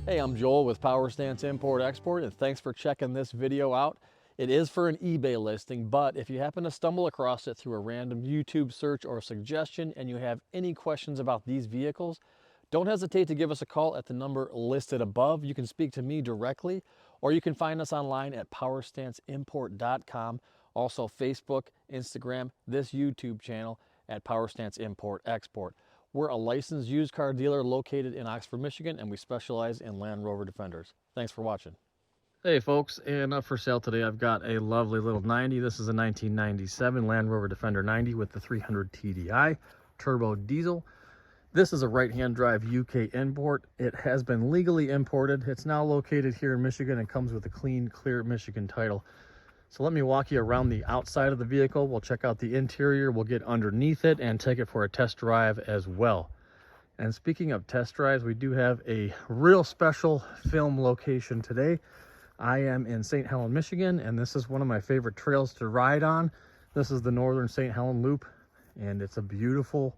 Hey, I'm Joel with Power Stance Import Export, and thanks for checking this video out. It is for an eBay listing, but if you happen to stumble across it through a random YouTube search or suggestion and you have any questions about these vehicles, don't hesitate to give us a call at the number listed above. You can speak to me directly, or you can find us online at powerstanceimport.com. Also Facebook, Instagram, this YouTube channel at Power Stance Import Export. We're a licensed used car dealer located in Oxford, Michigan, and we specialize in Land Rover Defenders. Thanks for watching. Hey folks, and up for sale today I've got a lovely little 90. This is a 1997 Land Rover Defender 90 with the 300 TDI turbo diesel. This is a right-hand drive UK import. It has been legally imported. It's now located here in Michigan and comes with a clean, clear Michigan title. So let me walk you around the outside of the vehicle. We'll check out the interior, we'll get underneath it and take it for a test drive as well. And speaking of test drives, we do have a real special film location today. I am in St. Helen, Michigan, and this is one of my favorite trails to ride on. This is the Northern St. Helen Loop, and it's a beautiful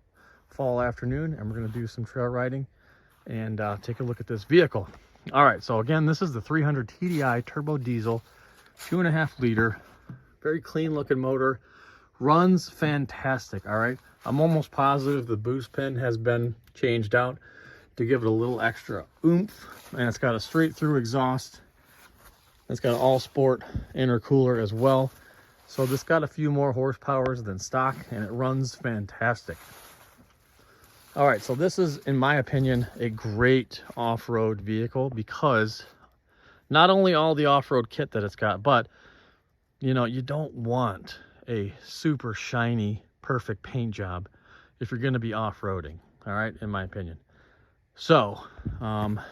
fall afternoon, and we're gonna do some trail riding and take a look at this vehicle. All right, so again, this is the 300 TDI turbo diesel, 2.5 liter, very clean looking motor, runs fantastic. All right, I'm almost positive the boost pin has been changed out to give it a little extra oomph, and it's got a straight through exhaust. It's got an all sport intercooler as well, so this got a few more horsepowers than stock, and it runs fantastic. All right, so this is, in my opinion, a great off-road vehicle because not only all the off-road kit that it's got, but you know, you don't want a super shiny, perfect paint job if you're going to be off-roading. All right, in my opinion. So,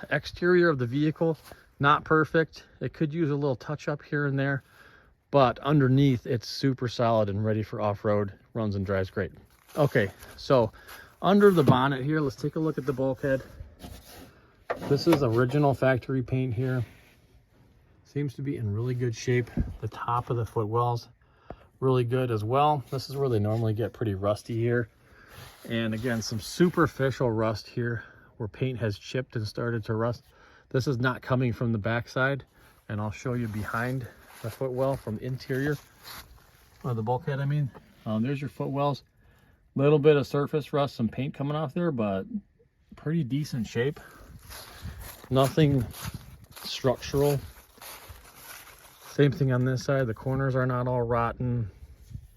exterior of the vehicle, not perfect. It could use a little touch up here and there, but underneath it's super solid and ready for off-road. Runs and drives great. Okay, so under the bonnet here, let's take a look at the bulkhead. This is original factory paint here. Seems to be in really good shape. The top of the footwells really good as well. This is where they normally get pretty rusty here. And again, some superficial rust here where paint has chipped and started to rust. This is not coming from the backside, and I'll show you behind the footwell from the interior, or the bulkhead, I mean. There's your footwells. Little bit of surface rust, some paint coming off there, but pretty decent shape. Nothing structural. Same thing on this side. The corners are not all rotten.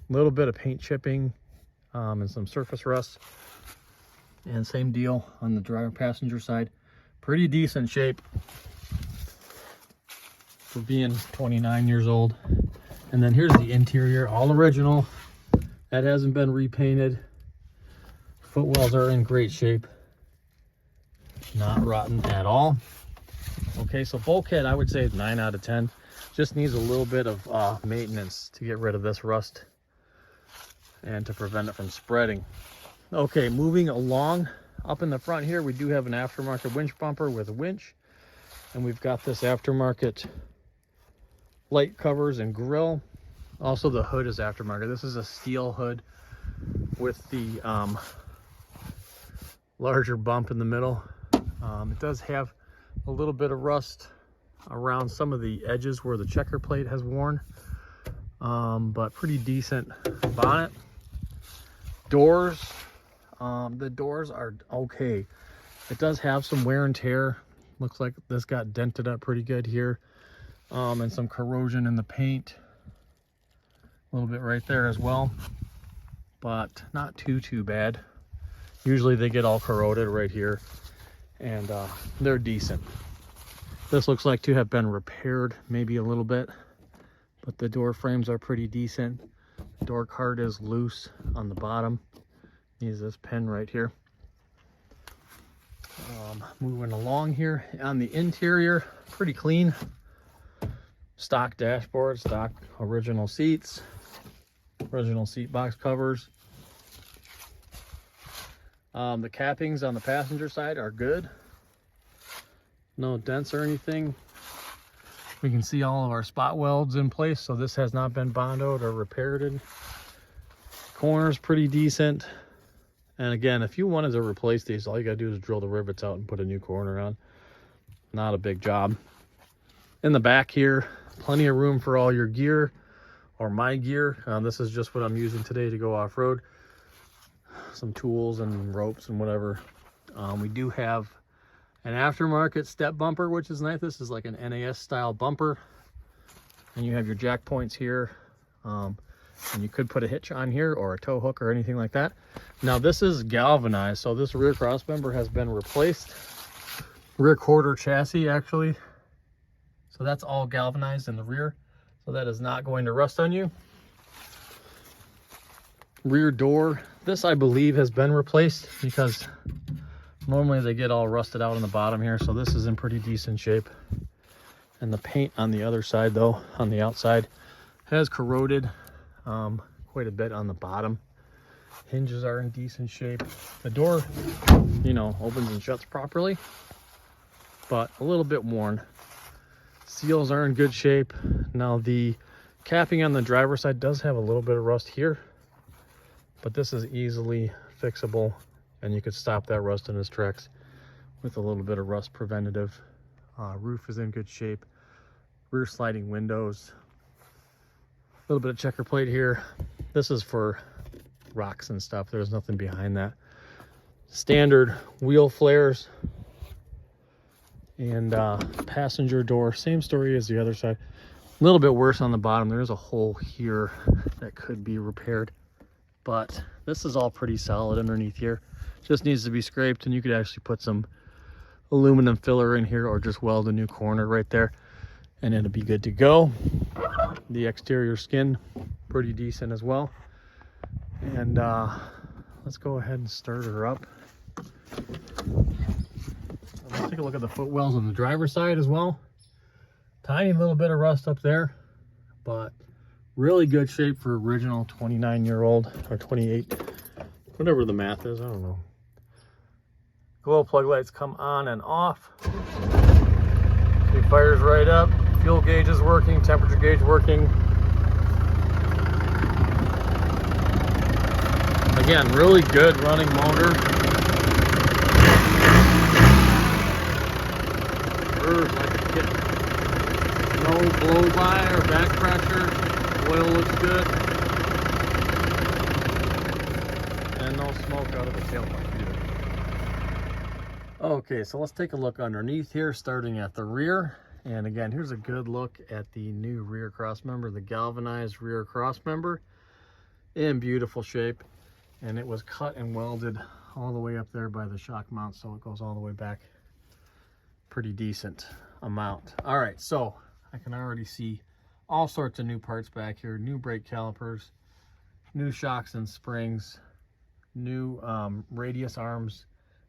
A little bit of paint chipping and some surface rust. And same deal on the driver passenger side. Pretty decent shape for being 29 years old. And then here's the interior, all original. That hasn't been repainted. Footwells are in great shape. Not rotten at all. Okay, so bulkhead, I would say 9 out of 10. Just needs a little bit of maintenance to get rid of this rust and to prevent it from spreading. Okay, moving along, up in the front here, we do have an aftermarket winch bumper with a winch, and we've got this aftermarket light covers and grille. Also, the hood is aftermarket. This is a steel hood with the larger bump in the middle. It does have a little bit of rust around some of the edges where the checker plate has worn, but pretty decent bonnet. Doors, the doors are okay. It does have some wear and tear. Looks like this got dented up pretty good here, and some corrosion in the paint, a little bit right there as well, but not too bad. Usually they get all corroded right here, and they're decent. This looks like to have been repaired maybe a little bit, but the door frames are pretty decent. The door card is loose on the bottom. Use this pin right here. Moving along here on the interior, pretty clean. Stock dashboard, stock original seats, original seat box covers. The cappings on the passenger side are good. No dents or anything. We can see all of our spot welds in place, so this has not been bondoed or repaired. Corner's pretty decent. And again, if you wanted to replace these, all you gotta do is drill the rivets out and put a new corner on. not a big job. In the back here, plenty of room for all your gear, or my gear. This is just what I'm using today to go off-road. Some tools and ropes and whatever. We do have an aftermarket step bumper, which is nice. This is like an NAS style bumper. And you have your jack points here. And you could put a hitch on here or a tow hook or anything like that. Now this is galvanized, so this rear cross member has been replaced. Rear quarter chassis actually. So that's all galvanized in the rear. So that is not going to rust on you. Rear door, this I believe has been replaced because normally they get all rusted out on the bottom here. So this is in pretty decent shape. And the paint on the other side though, on the outside, has corroded quite a bit on the bottom. Hinges are in decent shape. The door, you know, opens and shuts properly, but a little bit worn. Seals are in good shape. Now the capping on the driver's side does have a little bit of rust here, but this is easily fixable and you could stop that rust in its tracks with a little bit of rust preventative. Roof is in good shape. Rear sliding windows. A little bit of checker plate here. This is for rocks and stuff. There's nothing behind that. Standard wheel flares. And passenger door, same story as the other side. A little bit worse on the bottom. There's a hole here that could be repaired, but this is all pretty solid underneath here. Just needs to be scraped, and you could actually put some aluminum filler in here or just weld a new corner right there and it'll be good to go. The exterior skin, pretty decent as well. And let's go ahead and start her up. Let's take a look at the footwells on the driver's side as well. Tiny little bit of rust up there, but really good shape for original 29-year-old or 28, whatever the math is, I don't know. Glow plug lights come on and off. See, fires right up. Fuel gauge is working, temperature gauge working. Again, really good running motor. Like a kit. No blow by or back pressure. Oil looks good. And no smoke out of the tailpipe either. Okay, so let's take a look underneath here, starting at the rear. And again, here's a good look at the new rear cross member, the galvanized rear cross member, in beautiful shape. And it was cut and welded all the way up there by the shock mount, so it goes all the way back. Pretty decent amount. All right, so I can already see all sorts of new parts back here. New brake calipers, new shocks and springs, new radius arms,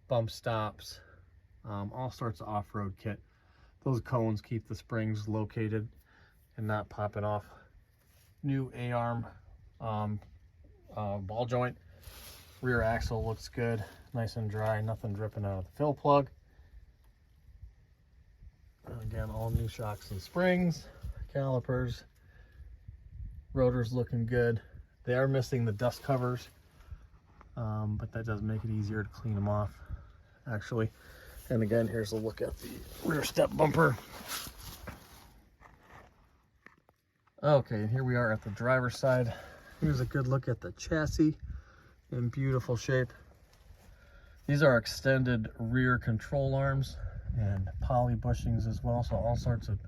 bump stops, all sorts of off-road kit. Those cones keep the springs located and not popping off. New A-arm ball joint. Rear axle looks good, nice and dry, nothing dripping out of the fill plug. Again, all new shocks and springs, calipers, rotors looking good. They are missing the dust covers, but that does make it easier to clean them off, actually. And again, here's a look at the rear step bumper. Okay, here we are at the driver's side. Here's a good look at the chassis in beautiful shape. These are extended rear control arms and poly bushings as well, so all sorts of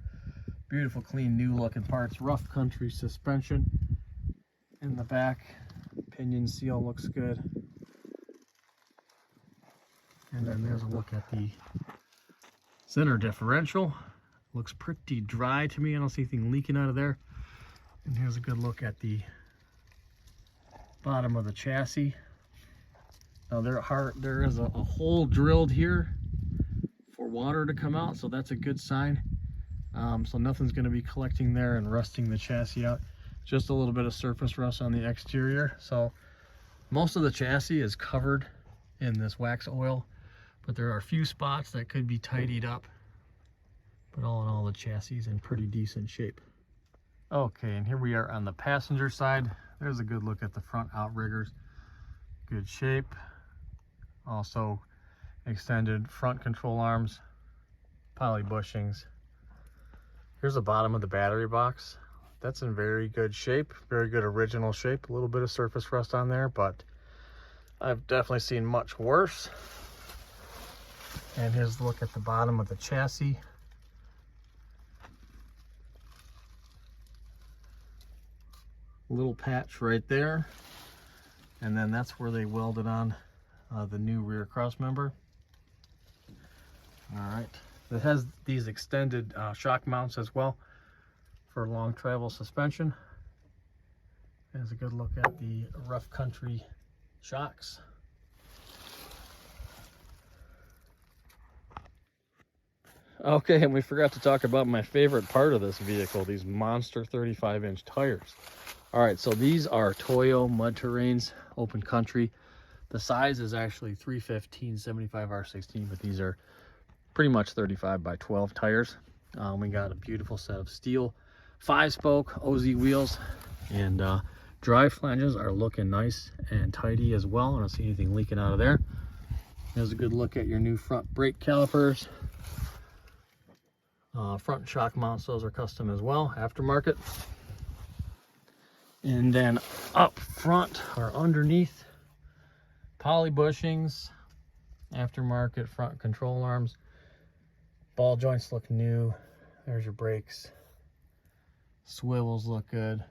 beautiful, clean, new looking parts. Rough country suspension in the back. Pinion seal looks good. And then there's a look at the center differential. Looks pretty dry to me. I don't see anything leaking out of there. And here's a good look at the bottom of the chassis. Now there is a hole drilled here for water to come out, so that's a good sign. So nothing's going to be collecting there and rusting the chassis out. Just a little bit of surface rust on the exterior. So most of the chassis is covered in this wax oil, but there are a few spots that could be tidied up. But all in all, the chassis is in pretty decent shape. Okay, and here we are on the passenger side. There's a good look at the front outriggers. Good shape. Also extended front control arms, poly bushings. Here's the bottom of the battery box. That's in very good shape, very good original shape. A little bit of surface rust on there, but I've definitely seen much worse. And here's a look at the bottom of the chassis. Little patch right there. And then that's where they welded on the new rear cross member. All right. It has these extended shock mounts as well for long travel suspension. Here's a good look at the rough country shocks. Okay, and we forgot to talk about my favorite part of this vehicle, these monster 35-inch tires. All right, so these are Toyo Mud Terrains, open country. The size is actually 315 75R16, but these are pretty much 35 by 12 tires. We got a beautiful set of steel 5-spoke OZ wheels, and drive flanges are looking nice and tidy as well. I don't see anything leaking out of there. Here's a good look at your new front brake calipers. Front shock mounts, those are custom as well, aftermarket. And then up front or underneath, poly bushings, aftermarket front control arms. Ball joints look new. There's your brakes. Swivels look good.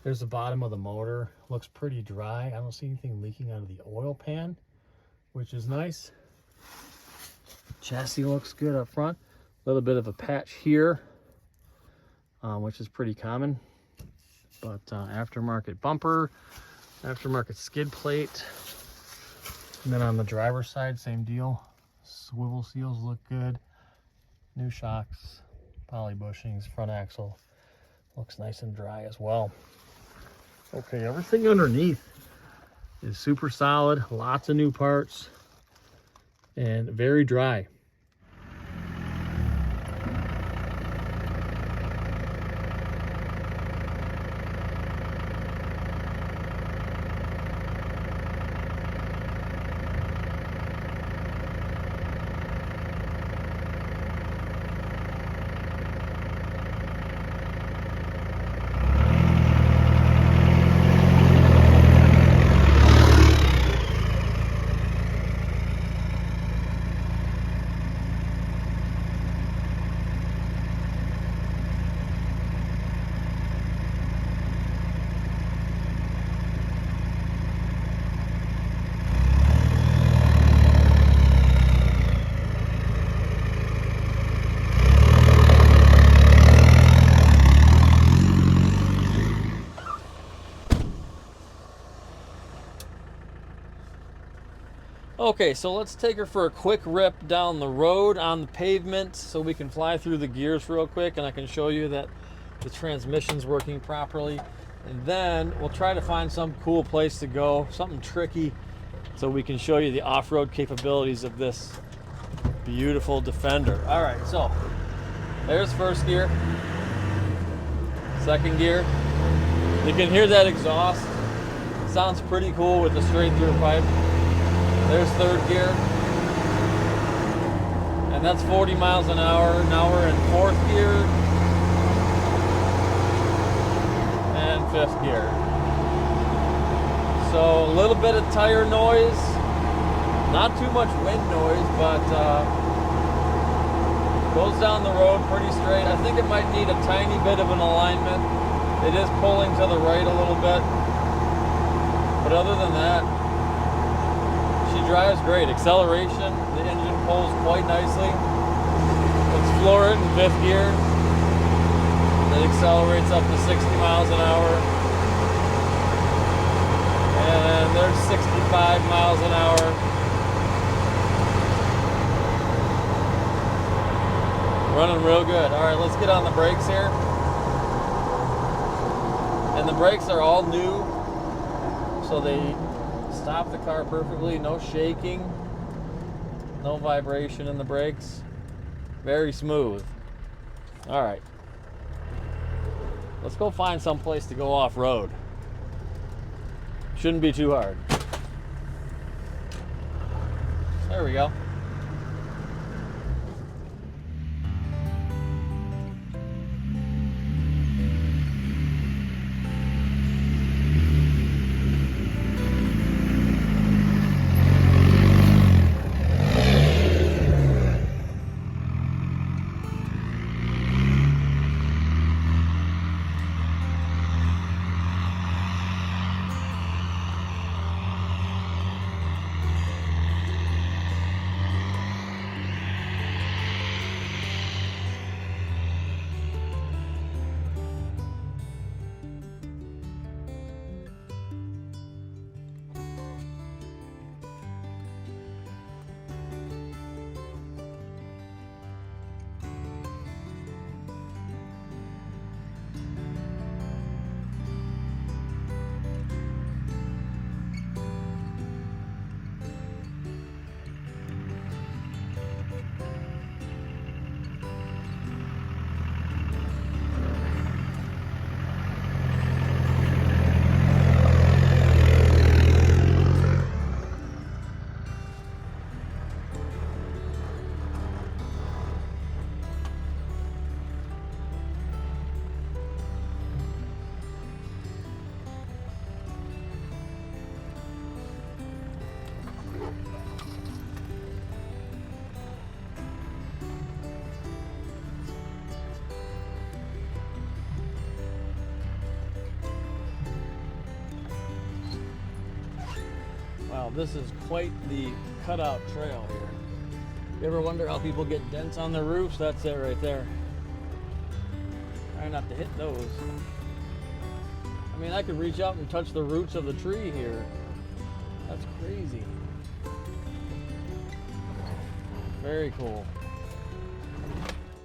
There's the bottom of the motor. Looks pretty dry. I don't see anything leaking out of the oil pan, which is nice. Chassis looks good up front. A little bit of a patch here, which is pretty common. But aftermarket bumper, aftermarket skid plate. And then on the driver's side, same deal. Swivel seals look good. New shocks, poly bushings, front axle. Looks nice and dry as well. Okay, everything underneath is super solid. Lots of new parts and very dry. Okay, so let's take her for a quick rip down the road on the pavement so we can fly through the gears real quick and I can show you that the transmission's working properly. And then we'll try to find some cool place to go, something tricky, so we can show you the off-road capabilities of this beautiful Defender. All right, so there's first gear, second gear. You can hear that exhaust. Sounds pretty cool with the straight through pipe. There's third gear, and that's 40 miles an hour. Now we're in fourth gear and fifth gear. So a little bit of tire noise, not too much wind noise, but goes down the road pretty straight. I think it might need a tiny bit of an alignment. It is pulling to the right a little bit, but other than that, she drives great. Acceleration, the engine pulls quite nicely. Let's floor it in fifth gear. It accelerates up to 60 miles an hour. And there's 65 miles an hour. Running real good. All right, let's get on the brakes here. And the brakes are all new, so they stop the car perfectly. No shaking, no vibration in the brakes. Very smooth. All right, let's go find some place to go off-road. Shouldn't be too hard. There we go. this is quite the cutout trail here. You ever wonder how people get dents on their roofs? That's it right there. Try not to hit those. I mean, I could reach out and touch the roots of the tree here. That's crazy. Very cool.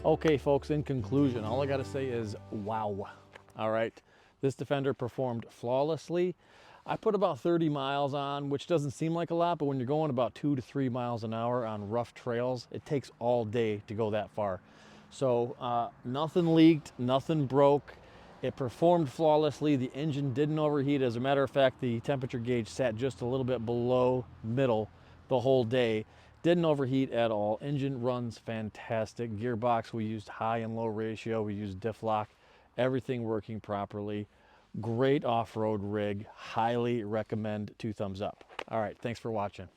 Okay, folks, in conclusion, all I gotta say is wow. All right, this Defender performed flawlessly. I put about 30 miles on, which doesn't seem like a lot, but when you're going about 2 to 3 miles an hour on rough trails, it takes all day to go that far. So nothing leaked, nothing broke. It performed flawlessly. The engine didn't overheat. As a matter of fact, the temperature gauge sat just a little bit below middle the whole day. Didn't overheat at all. Engine runs fantastic. Gearbox, we used high and low ratio. We used diff lock. Everything working properly. Great off-road rig. Highly recommend. 2 thumbs up. All right, thanks for watching.